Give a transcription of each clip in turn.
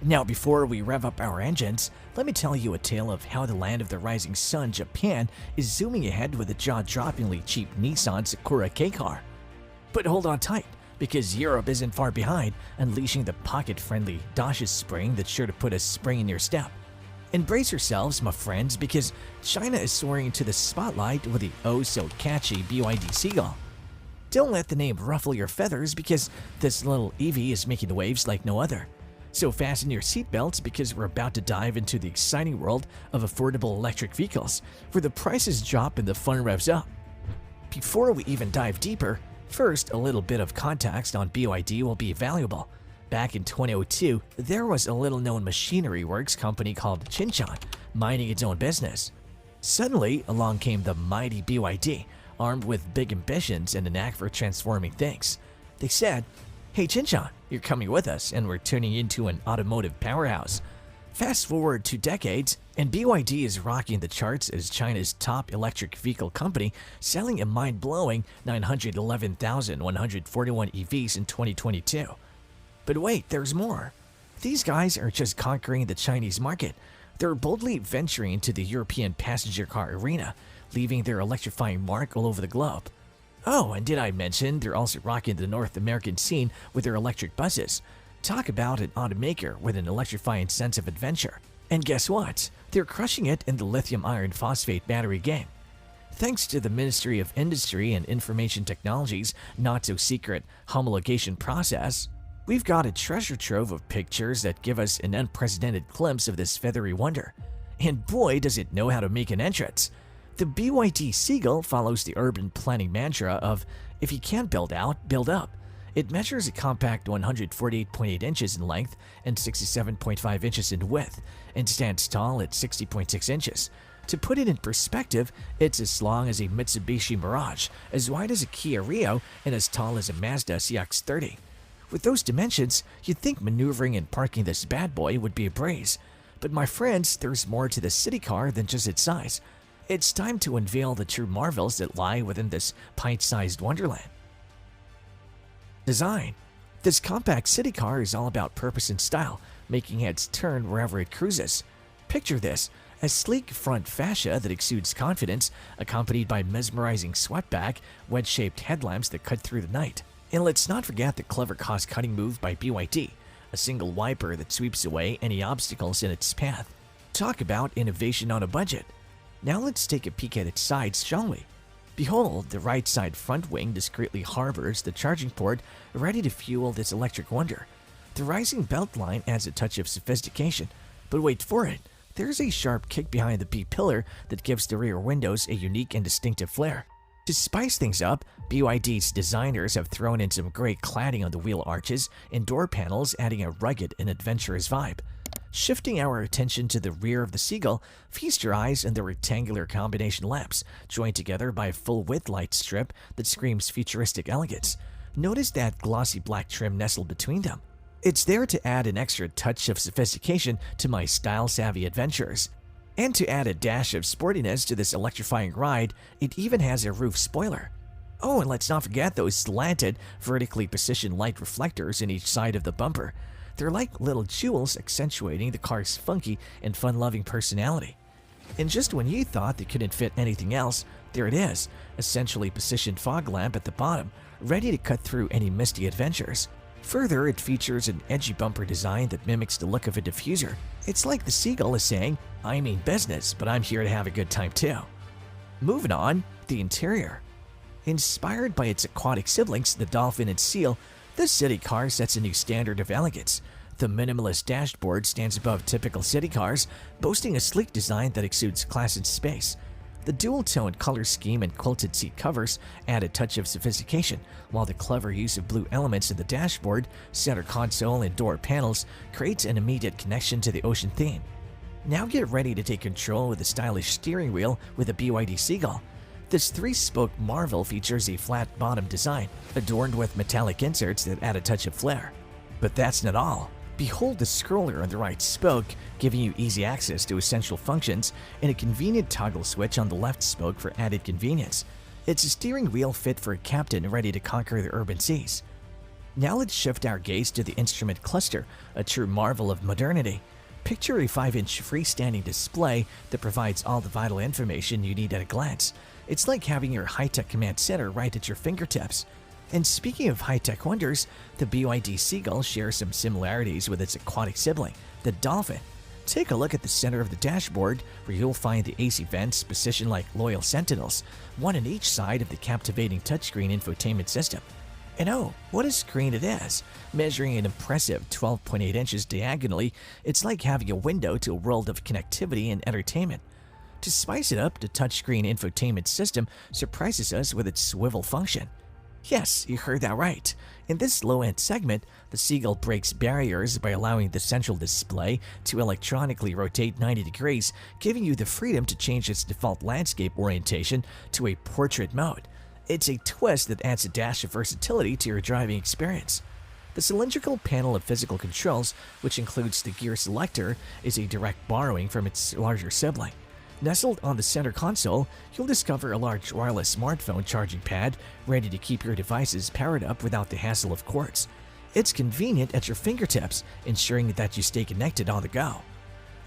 Now, before we rev up our engines, let me tell you a tale of how the land of the rising sun, Japan, is zooming ahead with a jaw-droppingly cheap Nissan Sakura Kei car. But hold on tight, because Europe isn't far behind, unleashing the pocket-friendly Dacia Spring that's sure to put a spring in your step. Embrace yourselves, my friends, because China is soaring into the spotlight with the oh-so-catchy BYD Seagull. Don't let the name ruffle your feathers, because this little EV is making waves like no other. So fasten your seatbelts, because we're about to dive into the exciting world of affordable electric vehicles, where the prices drop and the fun revs up. Before we even dive deeper, first a little bit of context on BYD will be valuable. Back in 2002, there was a little-known machinery works company called Shinchan, minding its own business. Suddenly, along came the mighty BYD, armed with big ambitions and a knack for transforming things. They said, "Hey Shinchan, you're coming with us and we're turning into an automotive powerhouse." Fast forward 2 decades, and BYD is rocking the charts as China's top electric vehicle company, selling a mind-blowing 911,141 EVs in 2022. But wait, there's more. These guys are just conquering the Chinese market. They're boldly venturing into the European passenger car arena, leaving their electrifying mark all over the globe. Oh, and did I mention they're also rocking the North American scene with their electric buses? Talk about an automaker with an electrifying sense of adventure. And guess what? They're crushing it in the lithium iron phosphate battery game. Thanks to the Ministry of Industry and Information Technology's not-so-secret homologation process, we've got a treasure trove of pictures that give us an unprecedented glimpse of this feathery wonder. And boy, does it know how to make an entrance. The BYD Seagull follows the urban planning mantra of, if you can't build out, build up. It measures a compact 148.8 inches in length and 67.5 inches in width, and stands tall at 60.6 inches. To put it in perspective, it's as long as a Mitsubishi Mirage, as wide as a Kia Rio, and as tall as a Mazda CX-30. With those dimensions, you'd think maneuvering and parking this bad boy would be a breeze. But my friends, there's more to the city car than just its size. It's time to unveil the true marvels that lie within this pint-sized wonderland. Design. This compact city car is all about purpose and style, making heads turn wherever it cruises. Picture this, a sleek front fascia that exudes confidence, accompanied by mesmerizing sweatback, wedge-shaped headlamps that cut through the night. And let's not forget the clever cost-cutting move by BYD, a single wiper that sweeps away any obstacles in its path. Talk about innovation on a budget. Now let's take a peek at its sides, shall we? Behold, the right side front wing discreetly harbors the charging port, ready to fuel this electric wonder. The rising belt line adds a touch of sophistication, but wait for it. There's a sharp kick behind the B-pillar that gives the rear windows a unique and distinctive flair. To spice things up, BYD's designers have thrown in some great cladding on the wheel arches and door panels, adding a rugged and adventurous vibe. Shifting our attention to the rear of the Seagull, feast your eyes on the rectangular combination lamps, joined together by a full-width light strip that screams futuristic elegance. Notice that glossy black trim nestled between them. It's there to add an extra touch of sophistication to my style-savvy adventurers. And to add a dash of sportiness to this electrifying ride, it even has a roof spoiler. Oh, and let's not forget those slanted, vertically positioned light reflectors in each side of the bumper. They're like little jewels accentuating the car's funky and fun-loving personality. And just when you thought they couldn't fit anything else, there it is, a centrally positioned fog lamp at the bottom, ready to cut through any misty adventures. Further, it features an edgy bumper design that mimics the look of a diffuser. It's like the Seagull is saying, I mean business, but I'm here to have a good time too. Moving on, the interior. Inspired by its aquatic siblings, the Dolphin and Seal, this city car sets a new standard of elegance. The minimalist dashboard stands above typical city cars, boasting a sleek design that exudes class and space. The dual-toned color scheme and quilted seat covers add a touch of sophistication, while the clever use of blue elements in the dashboard, center console, and door panels creates an immediate connection to the ocean theme. Now get ready to take control with the stylish steering wheel with the BYD Seagull. This 3-spoke marvel features a flat-bottom design, adorned with metallic inserts that add a touch of flair. But that's not all. Behold the scroller on the right spoke, giving you easy access to essential functions, and a convenient toggle switch on the left spoke for added convenience. It's a steering wheel fit for a captain ready to conquer the urban seas. Now let's shift our gaze to the instrument cluster, a true marvel of modernity. Picture a 5-inch freestanding display that provides all the vital information you need at a glance. It's like having your high-tech command center right at your fingertips. And speaking of high-tech wonders, the BYD Seagull shares some similarities with its aquatic sibling, the Dolphin. Take a look at the center of the dashboard, where you'll find the AC vents positioned like loyal sentinels, one on each side of the captivating touchscreen infotainment system. And oh, what a screen it is! Measuring an impressive 12.8 inches diagonally, it's like having a window to a world of connectivity and entertainment. To spice it up, the touchscreen infotainment system surprises us with its swivel function. Yes, you heard that right. In this low-end segment, the Seagull breaks barriers by allowing the central display to electronically rotate 90 degrees, giving you the freedom to change its default landscape orientation to a portrait mode. It's a twist that adds a dash of versatility to your driving experience. The cylindrical panel of physical controls, which includes the gear selector, is a direct borrowing from its larger sibling. Nestled on the center console, you'll discover a large wireless smartphone charging pad ready to keep your devices powered up without the hassle of cords. It's convenient at your fingertips, ensuring that you stay connected on the go.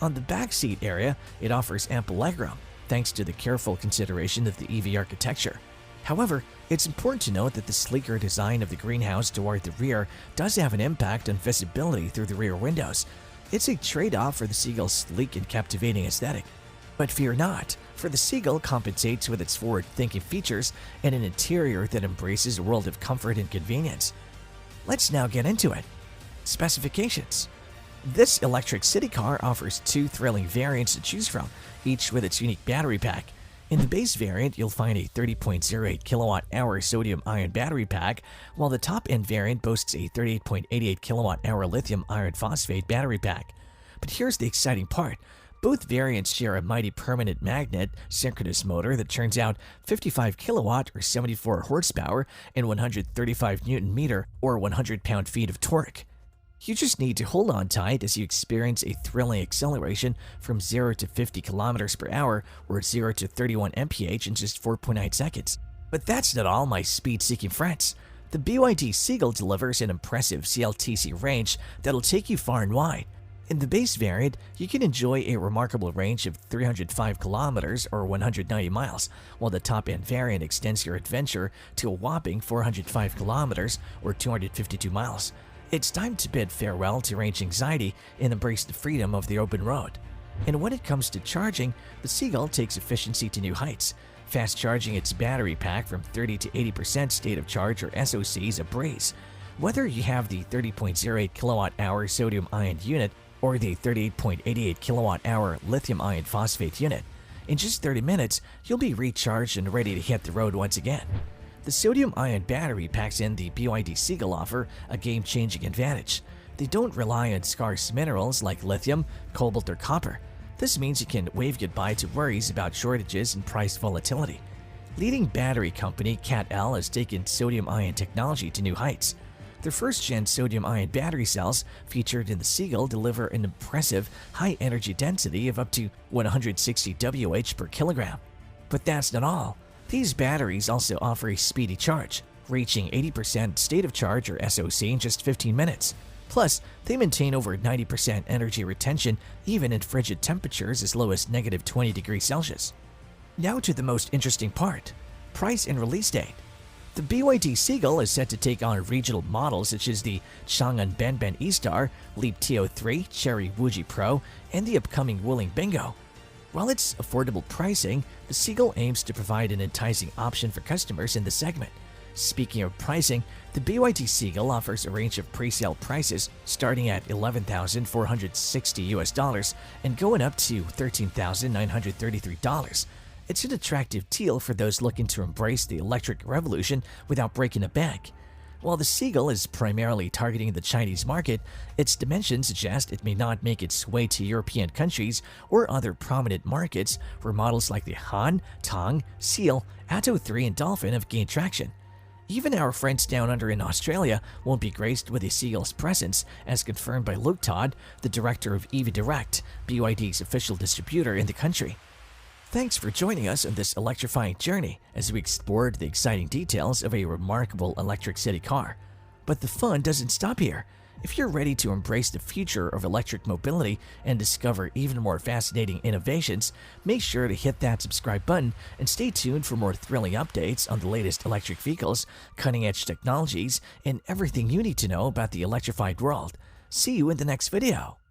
On the back seat area, it offers ample legroom, thanks to the careful consideration of the EV architecture. However, it's important to note that the sleeker design of the greenhouse toward the rear does have an impact on visibility through the rear windows. It's a trade-off for the Seagull's sleek and captivating aesthetic. But fear not, for the Seagull compensates with its forward-thinking features and an interior that embraces a world of comfort and convenience. Let's now get into it. Specifications. This electric city car offers two thrilling variants to choose from, each with its unique battery pack. In the base variant, you'll find a 30.08 kilowatt-hour sodium-ion battery pack, while the top-end variant boasts a 38.88 kilowatt-hour lithium iron phosphate battery pack. But here's the exciting part. Both variants share a mighty permanent magnet synchronous motor that turns out 55 kilowatt or 74 horsepower and 135 newton meter or 100 pound-feet of torque. You just need to hold on tight as you experience a thrilling acceleration from 0 to 50 kilometers per hour or 0 to 31 mph in just 4.9 seconds. But that's not all, my speed-seeking friends. The BYD Seagull delivers an impressive CLTC range that'll take you far and wide. In the base variant, you can enjoy a remarkable range of 305 kilometers or 190 miles, while the top-end variant extends your adventure to a whopping 405 kilometers or 252 miles. It's time to bid farewell to range anxiety and embrace the freedom of the open road. And when it comes to charging, the Seagull takes efficiency to new heights. Fast charging its battery pack from 30 to 80% state of charge or SOC is a breeze. Whether you have the 30.08 kilowatt-hour sodium-ion unit or the 38.88 kilowatt-hour lithium-ion phosphate unit, in just 30 minutes, you'll be recharged and ready to hit the road once again. The sodium-ion battery packs in the BYD Seagull offer a game-changing advantage. They don't rely on scarce minerals like lithium, cobalt, or copper. This means you can wave goodbye to worries about shortages and price volatility. Leading battery company CATL has taken sodium-ion technology to new heights. Their first-gen sodium-ion battery cells featured in the Seagull deliver an impressive high energy density of up to 160 Wh per kilogram. But that's not all. These batteries also offer a speedy charge, reaching 80% state of charge or SOC in just 15 minutes. Plus, they maintain over 90% energy retention even in frigid temperatures as low as negative 20 degrees Celsius. Now to the most interesting part: price and release date. The BYD Seagull is set to take on regional models such as the Chang'an Benben E-Star, Leap TO3, Chery Wuji Pro, and the upcoming Wuling Bingo. While it's affordable pricing, the Seagull aims to provide an enticing option for customers in the segment. Speaking of pricing, the BYD Seagull offers a range of pre-sale prices starting at $11,460 and going up to $13,933. It's an attractive deal for those looking to embrace the electric revolution without breaking a bank. While the Seagull is primarily targeting the Chinese market, its dimensions suggest it may not make its way to European countries or other prominent markets where models like the Han, Tang, Seal, Atto 3, and Dolphin have gained traction. Even our friends down under in Australia won't be graced with the Seagull's presence, as confirmed by Luke Todd, the director of EV Direct, BYD's official distributor in the country. Thanks for joining us on this electrifying journey as we explored the exciting details of a remarkable electric city car. But the fun doesn't stop here. If you're ready to embrace the future of electric mobility and discover even more fascinating innovations, make sure to hit that subscribe button and stay tuned for more thrilling updates on the latest electric vehicles, cutting-edge technologies, and everything you need to know about the electrified world. See you in the next video.